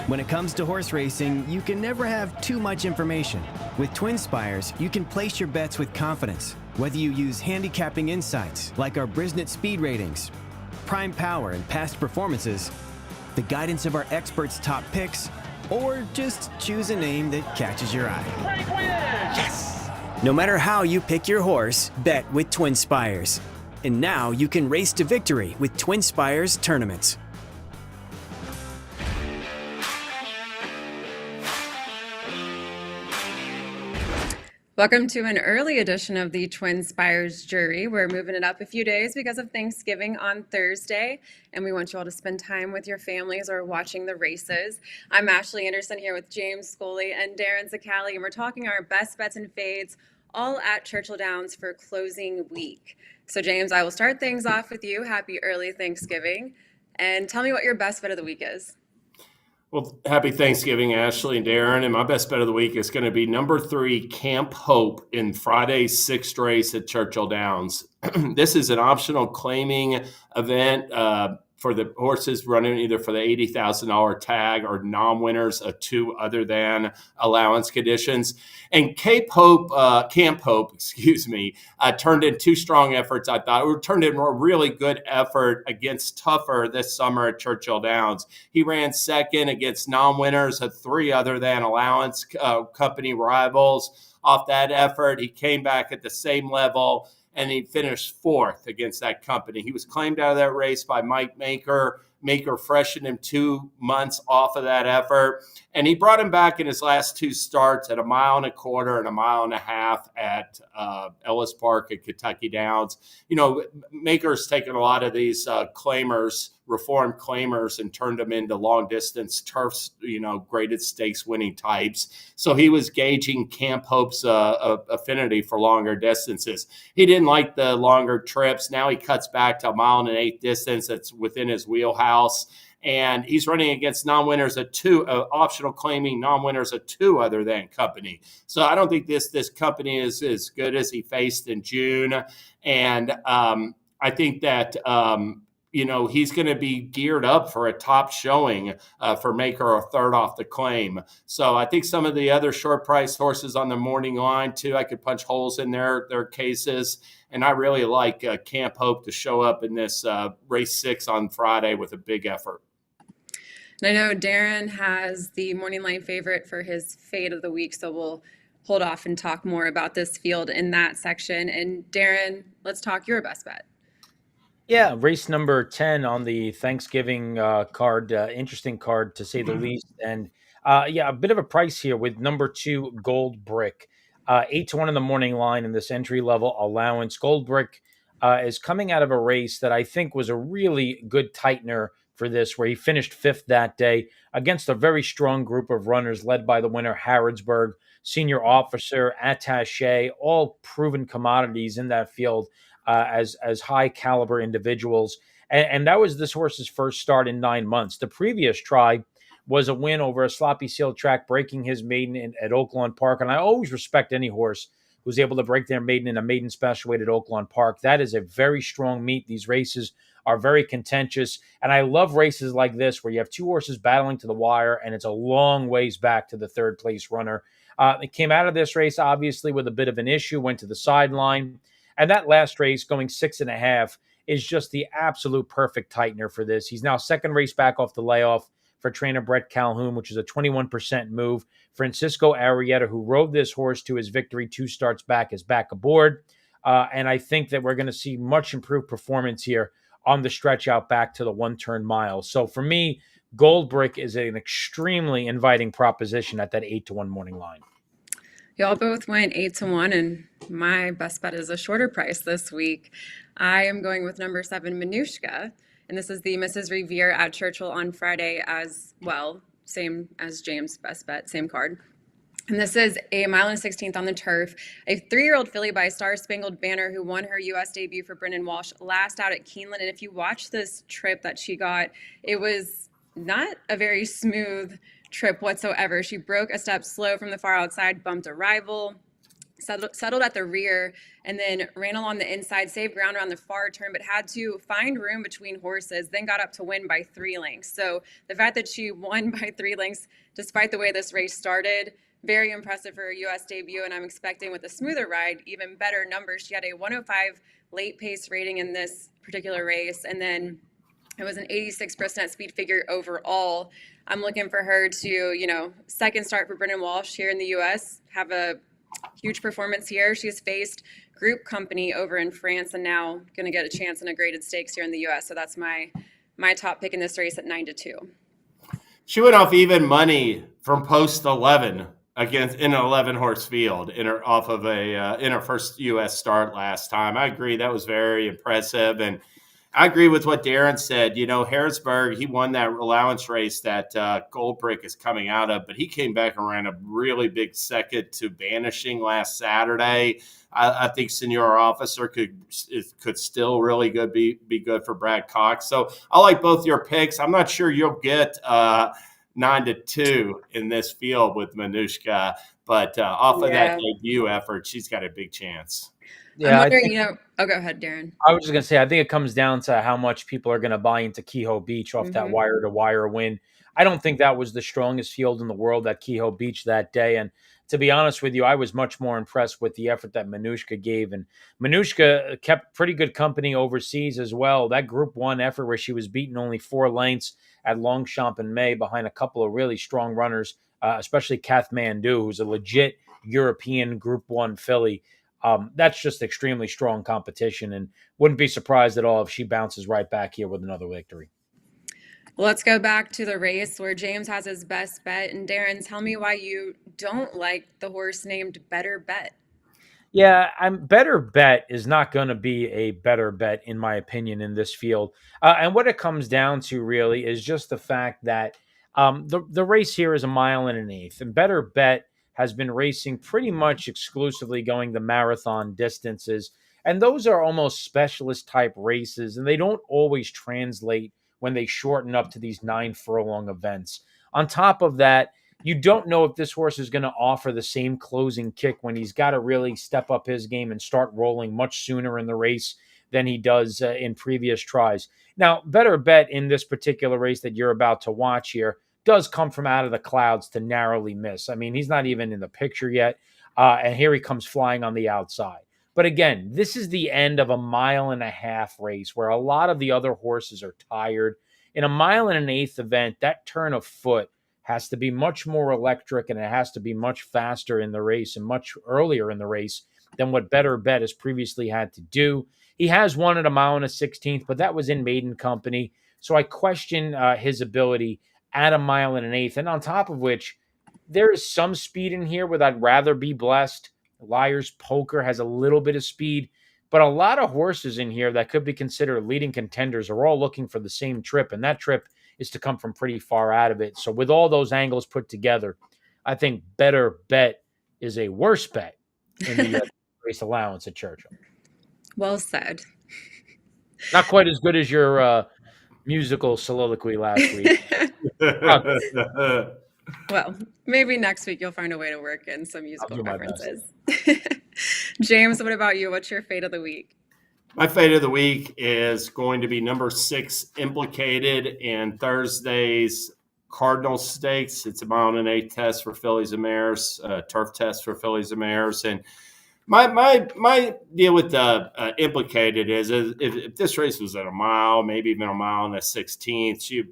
When it comes to horse racing, you can never have too much information. With TwinSpires, you can place your bets with confidence, whether you use handicapping insights like our Brisnet speed ratings, prime power and past performances, the guidance of our experts' top picks, or just choose a name that catches your eye. Yes! No matter how you pick your horse, bet with TwinSpires. And now you can race to victory with TwinSpires tournaments. Welcome to an early edition of the TwinSpires Jury. We're moving it up a few days because of Thanksgiving on Thursday, and we want you all to spend time with your families or watching the races. I'm Ashley Anderson here with James Scully and Darin Zoccali, and we're talking our best bets and fades all at Churchill Downs for closing week. So James, I will start things off with you. Happy early Thanksgiving, and tell me what your best bet of the week is. Well, happy Thanksgiving, Ashley and Darin. And my best bet of the week is going to be number 3, Camp Hope, in Friday's 6th race at Churchill Downs. This is an optional claiming event for the horses running either for the $80,000 tag or non-winners of 2 other than allowance conditions. And Camp Hope, turned in 2 strong efforts, I thought. It turned in a really good effort against Tougher this summer at Churchill Downs. He ran second against non-winners of 3 other than allowance company rivals. Off that effort, he came back at the same level, and he finished 4th against that company. He was claimed out of that race by Mike Maker. Maker freshened him 2 months off of that effort, and he brought him back in his last 2 starts at 1.25 miles and 1.5 miles at Ellis Park at Kentucky Downs. You know, Maker's taken a lot of these reformed claimers, and turned them into long-distance turfs, graded stakes winning types. So he was gauging Camp Hope's affinity for longer distances. He didn't like the longer trips. Now he cuts back to 1.1 miles distance. That's within his wheelhouse. And he's running against non-winners of 2, optional claiming non-winners of 2 other than company. So I don't think this company is as good as he faced in June. And I think that he's going to be geared up for a top showing for Maker or 3rd off the claim. So I think some of the other short price horses on the morning line too, I could punch holes in their cases. And I really like Camp Hope to show up in this race 6 on Friday with a big effort. And I know Darin has the morning line favorite for his fade of the week, so we'll hold off and talk more about this field in that section. And Darin, let's talk your best bet. Yeah, race number 10 on the Thanksgiving card, interesting card to say the least. And a bit of a price here with number 2, Gold Brick. 8-1 in the morning line in this entry-level allowance. Gold Brick is coming out of a race that I think was a really good tightener for this, where he finished 5th that day against a very strong group of runners led by the winner, Harrodsburg, Senior Officer, Attaché, all proven commodities in that field. As high caliber individuals. And that was this horse's first start in 9 months. The previous try was a win over a sloppy seal track, breaking his maiden at Oaklawn Park. And I always respect any horse who's able to break their maiden in a maiden special weight at Oaklawn Park. That is a very strong meet. These races are very contentious. And I love races like this where you have 2 horses battling to the wire and it's a long ways back to the 3rd place runner. It came out of this race, obviously, with a bit of an issue, went to the sideline. And that last race, going 6.5, is just the absolute perfect tightener for this. He's now 2nd race back off the layoff for trainer Brett Calhoun, which is a 21% move. Francisco Arrieta, who rode this horse to his victory 2 starts back, is back aboard. And I think that we're going to see much improved performance here on the stretch out back to the 1-turn mile. So for me, Gold Brick is an extremely inviting proposition at that 8-1 morning line. Y'all both went 8-1, and my best bet is a shorter price this week. I am going with number 7, Manushka, and this is the Mrs. Revere at Churchill on Friday as well. Same as James' best bet, same card. And this is a 1.16 miles on the turf. A 3-year-old filly by Star Spangled Banner who won her U.S. debut for Brendan Walsh last out at Keeneland. And if you watch this trip that she got, it was not a very smooth trip whatsoever. She broke a step slow from the far outside, bumped a rival, settled at the rear, and then ran along the inside, saved ground around the far turn, but had to find room between horses, then got up to win by 3 lengths. So the fact that she won by 3 lengths, despite the way this race started, very impressive for her U.S. debut, and I'm expecting with a smoother ride, even better numbers. She had a 105 late pace rating in this particular race, and then it was an 86% speed figure overall. I'm looking for her to, second start for Brennan Walsh here in the U.S., have a huge performance here. She's faced Group Company over in France and now going to get a chance in a graded stakes here in the U.S. So that's my top pick in this race at 9-2. She went off even money from post 11 against in an 11 horse field in her first U.S. start last time. I agree, that was very impressive, and I agree with what Darin said. Harrisburg, he won that allowance race that Goldbrick is coming out of, but he came back and ran a really big second to Banishing last Saturday. I think Senior Officer could still really be good for Brad Cox. So I like both your picks. I'm not sure you'll get 9-2 in this field with Manushka, but off of that debut effort, she's got a big chance. Yeah, I'm wondering, go ahead, Darin. I was just going to say, I think it comes down to how much people are going to buy into Kehoe Beach off that wire-to-wire win. I don't think that was the strongest field in the world at Kehoe Beach that day. And to be honest with you, I was much more impressed with the effort that Manushka gave. And Manushka kept pretty good company overseas as well. That Group 1 effort where she was beaten only 4 lengths at Longchamp in May behind a couple of really strong runners, especially Kathmandu, who's a legit European Group 1 filly. That's just extremely strong competition, and wouldn't be surprised at all if she bounces right back here with another victory. Well, let's go back to the race where James has his best bet. And Darin, tell me why you don't like the horse named Better Bet. Yeah, Better Bet is not going to be a better bet, in my opinion, in this field. And what it comes down to really is just the fact that the race here is 1.1 miles, and Better Bet has been racing pretty much exclusively going the marathon distances. And those are almost specialist type races, and they don't always translate when they shorten up to these 9 furlong events. On top of that, you don't know if this horse is going to offer the same closing kick when he's got to really step up his game and start rolling much sooner in the race than he does in previous tries. Now, Better Bet in this particular race that you're about to watch here does come from out of the clouds to narrowly miss. I mean, he's not even in the picture yet, and here he comes flying on the outside. But again, this is the end of a 1.5 mile race where a lot of the other horses are tired. In a 1.1 mile event, that turn of foot has to be much more electric, and it has to be much faster in the race and much earlier in the race than what Better Bet has previously had to do. He has won at 1.16 miles, but that was in maiden company. So I question his ability at 1.1 miles. And on top of which, there is some speed in here where I'd rather be blessed. Liar's Poker has a little bit of speed, but a lot of horses in here that could be considered leading contenders are all looking for the same trip, and that trip is to come from pretty far out of it. So with all those angles put together, I think Better Bet is a worse bet in the race allowance at Churchill. Well said. Not quite as good as your musical soliloquy last week. Well, maybe next week you'll find a way to work in some musical references. James, what about you? What's your fate of the week? My fate of the week is going to be number 6, Implicated, in Thursday's Cardinal Stakes. It's a 1.8 mile test for fillies and mares, turf test for fillies and mares. And my deal with the Implicated is if this race was at 1 mile, maybe even 1.16 miles, she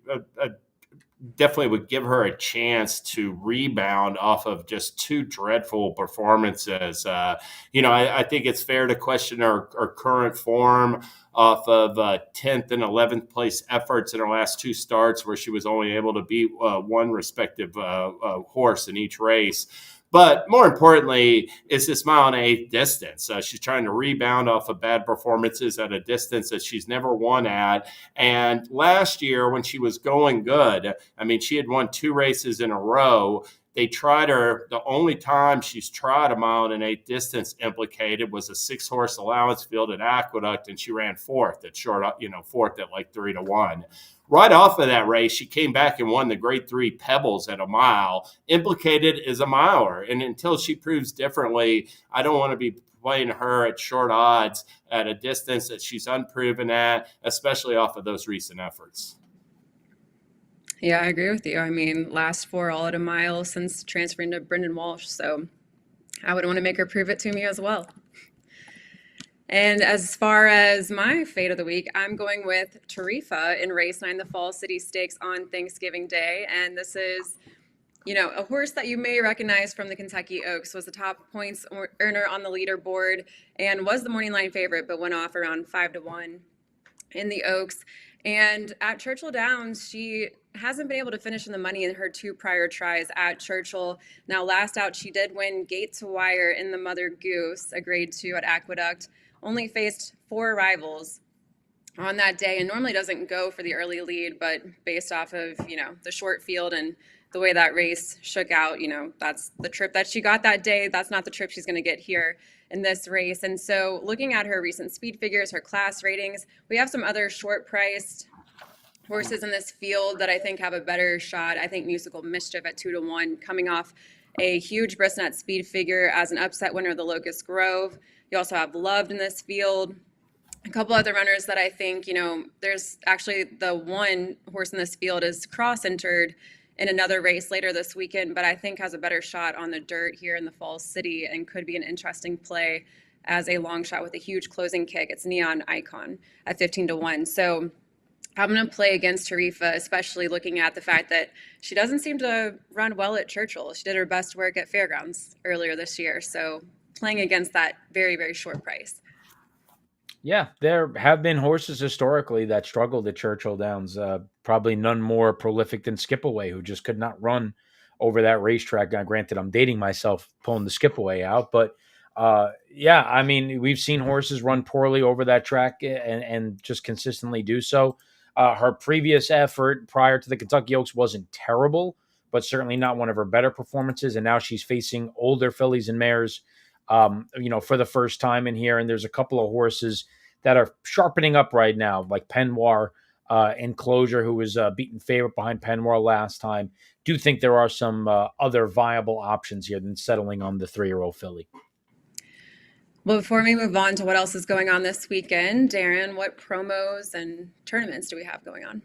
definitely would give her a chance to rebound off of just 2 dreadful performances. I think it's fair to question her current form off of 10th and 11th place efforts in her last 2 starts, where she was only able to beat one respective horse in each race. But more importantly, is this 1.8 mile distance. She's trying to rebound off of bad performances at a distance that she's never won at. And last year, when she was going good, I mean, she had won 2 races in a row. They tried her. The only time she's tried a 1.8 mile distance Implicated was a 6-horse allowance field at Aqueduct, and she ran 4th at 4th at like 3-1. Right off of that race, she came back and won the Grade 3 Pebbles at a mile. Implicated is a miler, and until she proves differently, I don't want to be playing her at short odds at a distance that she's unproven at, especially off of those recent efforts. Yeah, I agree with you. I mean, last 4 all at a mile since transferring to Brendan Walsh, so I would want to make her prove it to me as well. And as far as my fate of the week, I'm going with Tarifa in race 9, the Fall City Stakes on Thanksgiving Day. And this is, a horse that you may recognize from the Kentucky Oaks, was the top points earner on the leaderboard and was the morning line favorite, but went off around 5-1 in the Oaks. And at Churchill Downs, she hasn't been able to finish in the money in her 2 prior tries at Churchill. Now, last out, she did win gate to wire in the Mother Goose, a Grade 2 at Aqueduct. Only faced 4 rivals on that day and normally doesn't go for the early lead, but based off of, the short field and the way that race shook out, that's the trip that she got that day. That's not the trip she's going to get here in this race. And so looking at her recent speed figures, her class ratings, we have some other short priced horses in this field that I think have a better shot. I think Musical Mischief at 2-1 coming off a huge Brisnet speed figure as an upset winner of the Locust Grove. You also have Loved in this field. A couple other runners that I think, there's actually the one horse in this field is cross-entered in another race later this weekend, but I think has a better shot on the dirt here in the Falls City and could be an interesting play as a long shot with a huge closing kick. It's Neon Icon at 15-1. So I'm going to play against Tarifa, especially looking at the fact that she doesn't seem to run well at Churchill. She did her best work at Fairgrounds earlier this year. So playing against that very, very short price. Yeah, there have been horses historically that struggled at Churchill Downs. Probably none more prolific than Skipaway, who just could not run over that racetrack. Now, granted, I'm dating myself pulling the Skipaway out, but I mean, we've seen horses run poorly over that track and just consistently do so. Her previous effort prior to the Kentucky Oaks wasn't terrible, but certainly not one of her better performances. And now she's facing older fillies and mares, for the first time in here. And there's a couple of horses that are sharpening up right now, like Pennoir Enclosure, who was beaten favorite behind Pennoir last time. Do think there are some other viable options here than settling on the 3-year-old filly. Well, before we move on to what else is going on this weekend, Darin, what promos and tournaments do we have going on?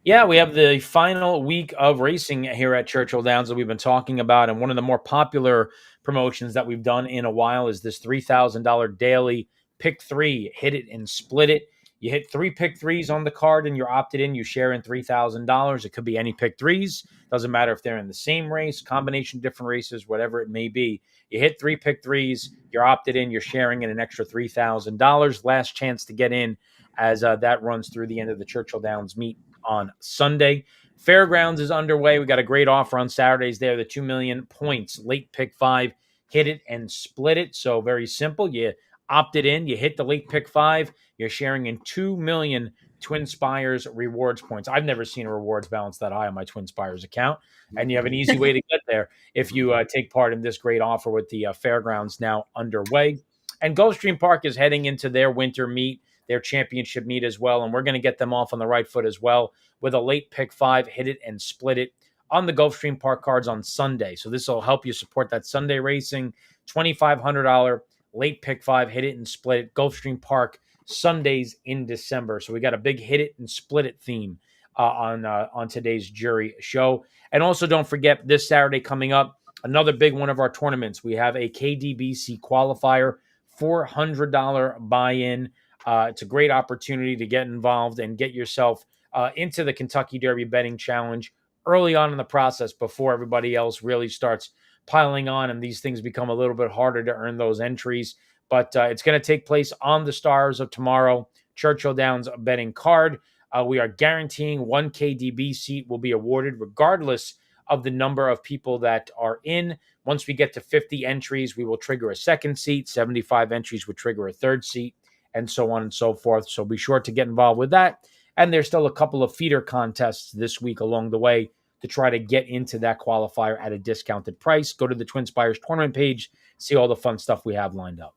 Yeah, we have the final week of racing here at Churchill Downs that we've been talking about. And one of the more popular promotions that we've done in a while is this $3,000 daily pick 3, hit it and split it. You hit 3 pick 3s on the card and you're opted in. You share in $3,000. It could be any pick 3s. Doesn't matter if they're in the same race, combination of different races, whatever it may be. You hit 3 pick 3s. You're opted in. You're sharing in an extra $3,000. Last chance to get in as that runs through the end of the Churchill Downs meet on Sunday. Fairgrounds is underway. We got a great offer on Saturdays there. The 2 million points, late pick 5, hit it and split it. So very simple. You opted in, you hit the late pick 5, you're sharing in 2 million TwinSpires rewards points. I've never seen a rewards balance that high on my TwinSpires account. And you have an easy way to get there if you take part in this great offer with the Fairgrounds now underway. And Gulfstream Park is heading into their winter meet, their championship meet as well. And we're going to get them off on the right foot as well with a late pick 5, hit it and split it on the Gulfstream Park cards on Sunday. So this will help you support that Sunday racing. $2,500 late pick 5, hit it and split it. Gulfstream Park Sundays in December. So we got a big hit it and split it theme on today's jury show. And also don't forget this Saturday coming up, another big one of our tournaments. We have a KDBC qualifier, $400 buy-in. It's a great opportunity to get involved and get yourself into the Kentucky Derby Betting Challenge early on in the process before everybody else really starts piling on and these things become a little bit harder to earn those entries. But it's going to take place on the Stars of Tomorrow, Churchill Downs betting card. We are guaranteeing 1 KDB seat will be awarded regardless of the number of people that are in. Once we get to 50 entries, we will trigger a second seat. 75 entries would trigger a third seat, and so on and so forth. So be sure to get involved with that. And there's still a couple of feeder contests this week along the way to try to get into that qualifier at a discounted price. Go to the TwinSpires tournament page, see all the fun stuff we have lined up.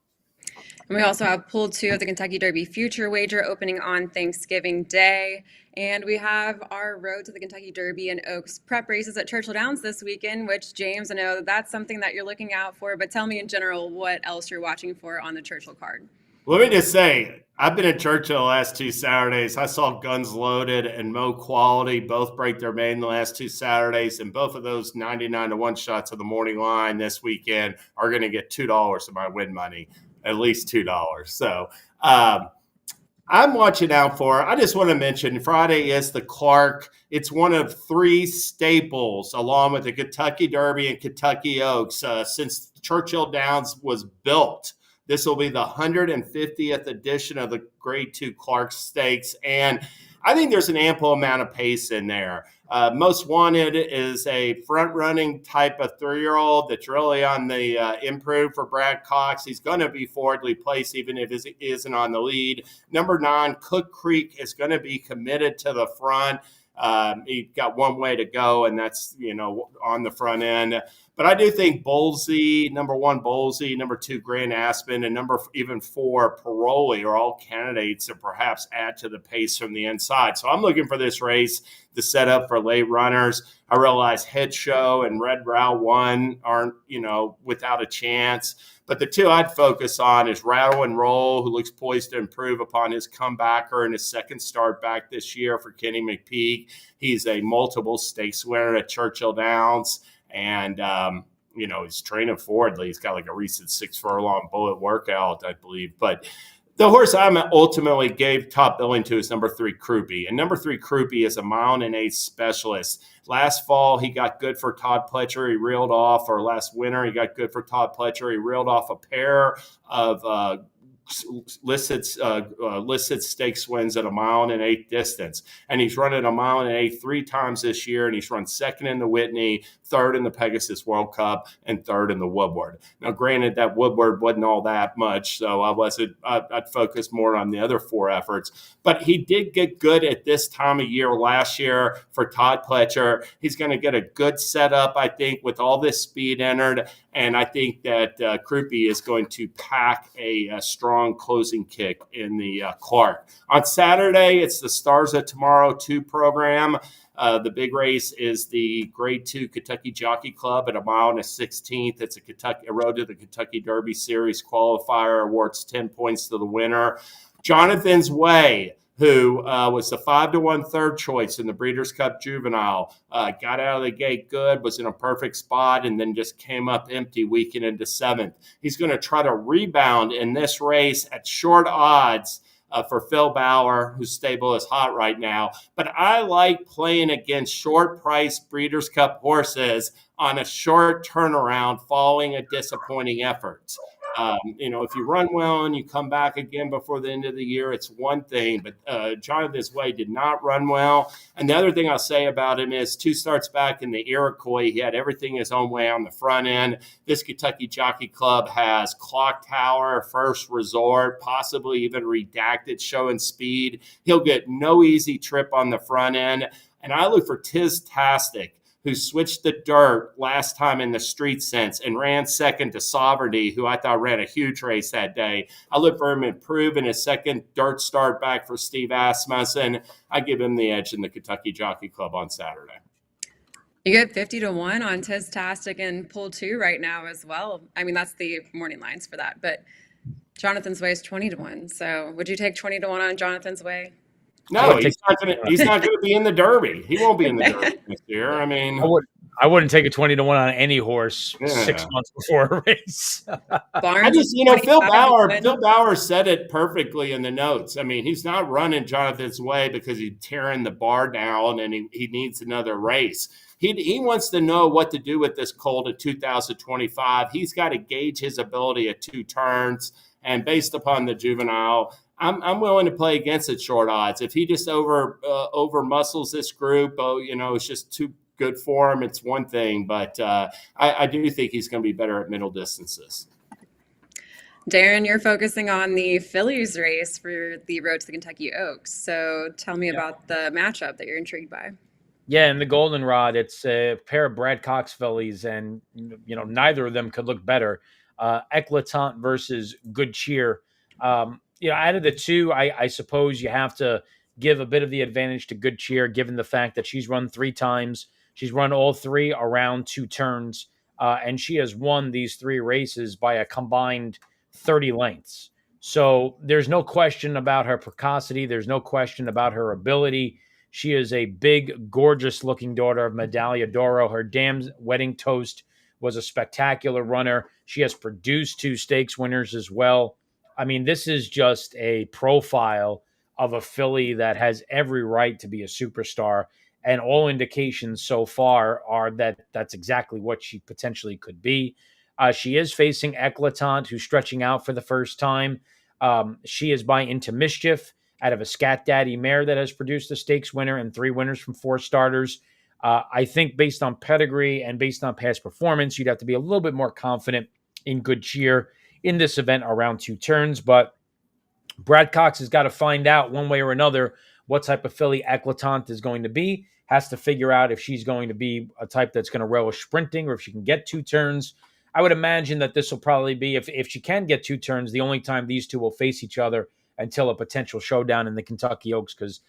And we also have Pool 2 of the Kentucky Derby Future Wager opening on Thanksgiving Day. And we have our Road to the Kentucky Derby and Oaks prep races at Churchill Downs this weekend, which, James, I know that's something that you're looking out for. But tell me in general what else you're watching for on the Churchill card. Let me just say, I've been at Churchill the last 2 Saturdays. I saw Guns Loaded and Mo Quality both break their maiden the last 2 Saturdays, and both of those 99-1 shots of the morning line this weekend are going to get $2 of my win money, at least $2. So I'm watching out for. I just want to mention Friday is the Clark. It's one of 3 staples, along with the Kentucky Derby and Kentucky Oaks, since Churchill Downs was built. This will be the 150th edition of the Grade 2 Clark Stakes, and I think there's an ample amount of pace in there. Most Wanted is a front-running type of 3-year-old that's really on the improve for Brad Cox. He's going to be forwardly placed even if he isn't on the lead. Number 9, Cook Creek, is going to be committed to the front. He got one way to go, and that's, on the front end. But I do think Bolsey, number 1, Bolsey, number 2, Grand Aspen, and number 4, Paroli are all candidates to perhaps add to the pace from the inside. So I'm looking for this race to set up for late runners. I realize Head Show and Red Route 1 aren't, without a chance. But the 2 I'd focus on is Rattle and Roll, who looks poised to improve upon his comebacker in his second start back this year for Kenny McPeak. He's a multiple stakes winner at Churchill Downs. And, he's training forwardly. He's got like a recent 6 furlong bullet workout, I believe. But the horse I ultimately gave top billing to is number 3, Krupe. And number 3, Krupe is a 1.8 specialist. Last fall, he got good for Todd Pletcher. He reeled off, or last winter, he got good for Todd Pletcher. He reeled off a pair of listed stakes wins at a 1.8 distance, and he's running a 1.8 3 times this year, and he's run second in the Whitney, third in the Pegasus World Cup, and third in the Woodward. Now, granted, that Woodward wasn't all that much, so I'd focus more on the other 4 efforts. But he did get good at this time of year last year for Todd Pletcher. He's going to get a good setup, I think, with all this speed entered, and I think that Krupe is going to pack a strong closing kick in the Clark. On Saturday, it's the Stars of Tomorrow 2 program. The big race is the Grade 2 Kentucky Jockey Club at a 1.16 It's a Road to the Kentucky Derby Series qualifier, awards 10 points to the winner. Jonathan's Way, who was the 5-1 third choice in the Breeders' Cup Juvenile, got out of the gate good, was in a perfect spot, and then just came up empty weekend into 7th. He's going to try to rebound in this race at short odds for Phil Bauer, whose stable is hot right now. But I like playing against short-priced Breeders' Cup horses on a short turnaround following a disappointing effort. If you run well and you come back again before the end of the year, it's one thing. But Jonathan's Way did not run well. And the other thing I'll say about him is 2 starts back in the Iroquois, he had everything his own way on the front end. This Kentucky Jockey Club has Clock Tower, First Resort, possibly even Redacted showing speed. He'll get no easy trip on the front end. And I look for Tiz-tastic, who switched the dirt last time in the street sense and ran second to Sovereignty, who I thought ran a huge race that day. I look for him to improve in his second dirt start back for Steve Asmussen. I give him the edge in the Kentucky Jockey Club on Saturday. You get 50-1 on Tiz-tastic and Pool 2 right now as well. I mean, that's the morning lines for that. But Jonathan's Way is 20-1. So would you take 20-1 on Jonathan's Way? No, he's not going to be in the Derby. He won't be in the Derby this year. I mean, I wouldn't take a 20-1 on any horse 6 months before a race. I just, Phil Bauer said it perfectly in the notes. I mean, he's not running Jonathan's Way because he's tearing the bar down and he needs another race. He wants to know what to do with this colt at 2025. He's got to gauge his ability at 2 turns, and based upon the juvenile, I'm willing to play against it short odds. If he just over muscles this group, it's just too good for him. It's one thing, but I do think he's going to be better at middle distances. Darin, you're focusing on the fillies race for the Road to the Kentucky Oaks. So tell me about the matchup that you're intrigued by. Yeah, in the Goldenrod, it's a pair of Brad Cox fillies, and neither of them could look better. Eclatant versus Good Cheer. Out of the two, I suppose you have to give a bit of the advantage to Good Cheer, given the fact that she's run 3 times. She's run all three around 2 turns, and she has won these 3 races by a combined 30 lengths. So there's no question about her precocity. There's no question about her ability. She is a big, gorgeous-looking daughter of Medaglia d'Oro. Her damn wedding toast was a spectacular runner. She has produced 2 stakes winners as well. I mean, this is just a profile of a filly that has every right to be a superstar. And all indications so far are that that's exactly what she potentially could be. She is facing Eclatant, who's stretching out for the first time. She is by Into Mischief out of a Scat Daddy mare that has produced a stakes winner and 3 winners from 4 starters. I think based on pedigree and based on past performance, you'd have to be a little bit more confident in Good Cheer in this event around 2 turns. But Brad Cox has got to find out one way or another what type of filly Eclatant is going to be. Has to figure out if she's going to be a type that's going to relish sprinting or if she can get 2 turns. I would imagine that this will probably be, if she can get 2 turns, the only time these two will face each other until a potential showdown in the Kentucky Oaks, because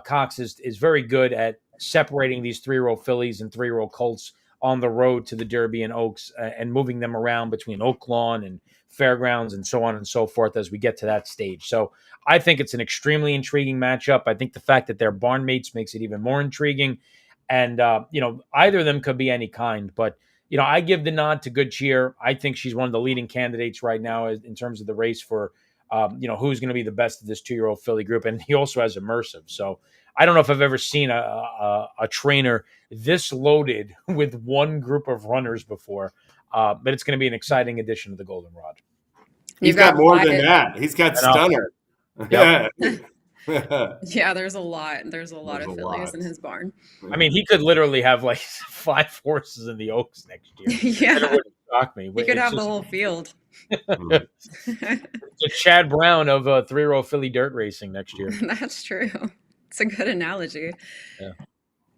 Cox is very good at separating these 3-year-old fillies and 3-year-old colts on the road to the Derby and Oaks and moving them around between Oaklawn and Fairgrounds and so on and so forth as we get to that stage. So I think it's an extremely intriguing matchup. I think the fact that they're barn mates makes it even more intriguing. And, either of them could be any kind. But, I give the nod to Good Cheer. I think she's one of the leading candidates right now in terms of the race for, who's going to be the best of this 2-year-old filly group. And he also has immersive. So I don't know if I've ever seen a trainer this loaded with one group of runners before. But it's going to be an exciting addition to the Goldenrod. He's got more than that. He's got Stunner. Yep. Yeah, there's a lot. There's a lot of fillies in his barn. I mean, he could literally have like 5 horses in the Oaks next year. Yeah. It wouldn't shock me. He could have the whole field. The Chad Brown of 3-year-old filly dirt racing next year. That's true. It's a good analogy. Yeah.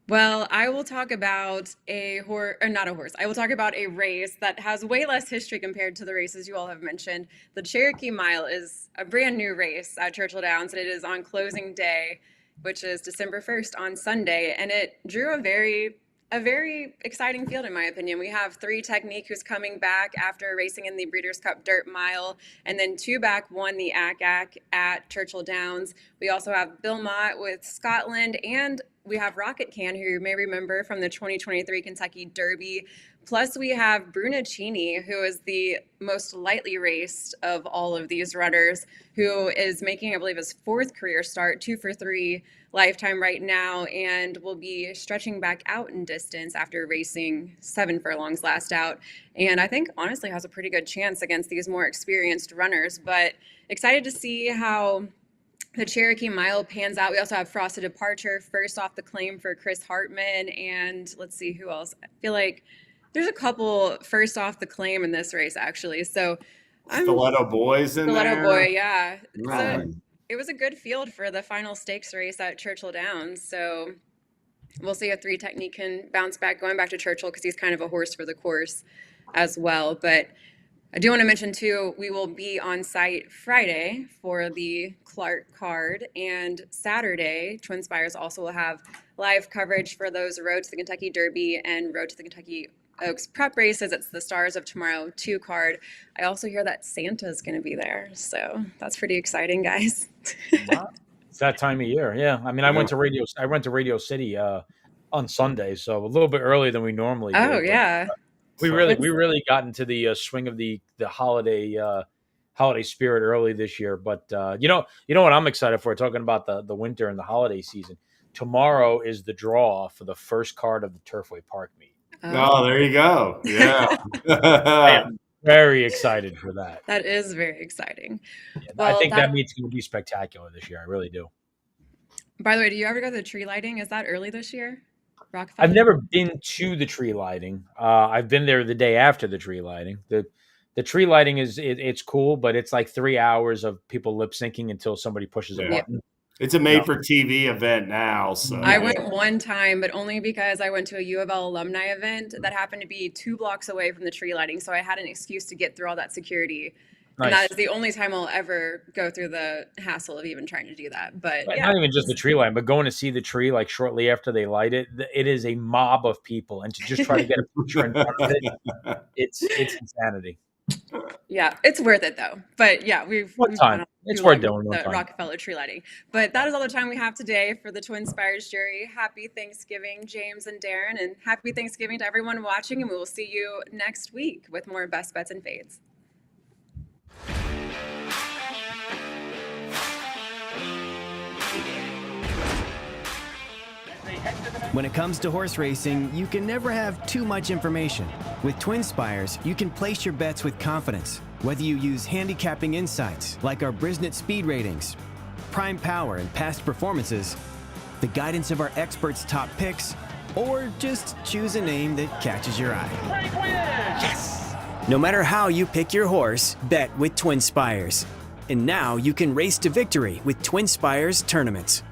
Well, I will talk about I will talk about a race that has way less history compared to the races you all have mentioned. The Cherokee Mile is a brand new race at Churchill Downs, and it is on closing day, which is December 1st on Sunday, and it drew a very exciting field, in my opinion. We have 3 Technique, who's coming back after racing in the Breeders' Cup Dirt Mile, and then 2 back won the ACAC at Churchill Downs. We also have Bill Mott with Scotland, and we have Rocket Can, who you may remember from the 2023 Kentucky Derby. Plus, we have Brunacini, who is the most lightly raced of all of these runners, who is making, I believe, his 4th career start, 2 for 3 lifetime right now, and will be stretching back out in distance after racing 7 furlongs last out. And I think, honestly, has a pretty good chance against these more experienced runners. But excited to see how the Cherokee Mile pans out. We also have Frosted Departure first off the claim for Chris Hartman, and let's see who else. I feel like there's a couple first off the claim in this race, actually. So Stiletto Boy's in there. Stiletto Boy, yeah. Right. So it was a good field for the final stakes race at Churchill Downs. So we'll see if 3 Technique can bounce back, going back to Churchill, because he's kind of a horse for the course as well. But I do want to mention, too, we will be on site Friday for the Clark card, and Saturday, TwinSpires also will have live coverage for those Road to the Kentucky Derby and Road to the Kentucky Oaks prep races. It's the Stars of Tomorrow 2 card. I also hear that Santa's going to be there, so that's pretty exciting, guys. Wow. It's that time of year, yeah. I mean, I went to Radio City on Sunday, so a little bit earlier than we normally do. Oh, yeah. We really got into the swing of the holiday spirit early this year. But you know what I'm excited for, talking about the winter and the holiday season. Tomorrow is the draw for the first card of the Turfway Park meet. Oh, there you go. Yeah. I am very excited for that. That is very exciting. Yeah, well, I think that meet's going to be spectacular this year. I really do. By the way, do you ever go to the tree lighting? Is that early this year? Rockefeller? I've never been to the tree lighting. I've been there the day after the tree lighting. The tree lighting it's cool, but it's like 3 hours of people lip syncing until somebody pushes a button. It's a made-for-TV event now. So I went one time, but only because I went to a U of L alumni event that happened to be 2 blocks away from the tree lighting. So I had an excuse to get through all that security. Nice. And that is the only time I'll ever go through the hassle of even trying to do that. But yeah. Not even just the tree lighting, but going to see the tree like shortly after they light it, it is a mob of people. And to just try to get a picture in front of it, it's insanity. Yeah, it's worth it though. But yeah, we've time. It's worth doing the Rockefeller tree lighting. But that is all the time we have today for the TwinSpires jury. Happy Thanksgiving, James and Darin, and happy Thanksgiving to everyone watching. And we will see you next week with more best bets and fades. When it comes to horse racing, you can never have too much information. With TwinSpires, you can place your bets with confidence, whether you use handicapping insights like our Brisnet speed ratings, prime power and past performances, the guidance of our experts' top picks, or just choose a name that catches your eye. Yes! No matter how you pick your horse, bet with TwinSpires. And now you can race to victory with TwinSpires tournaments.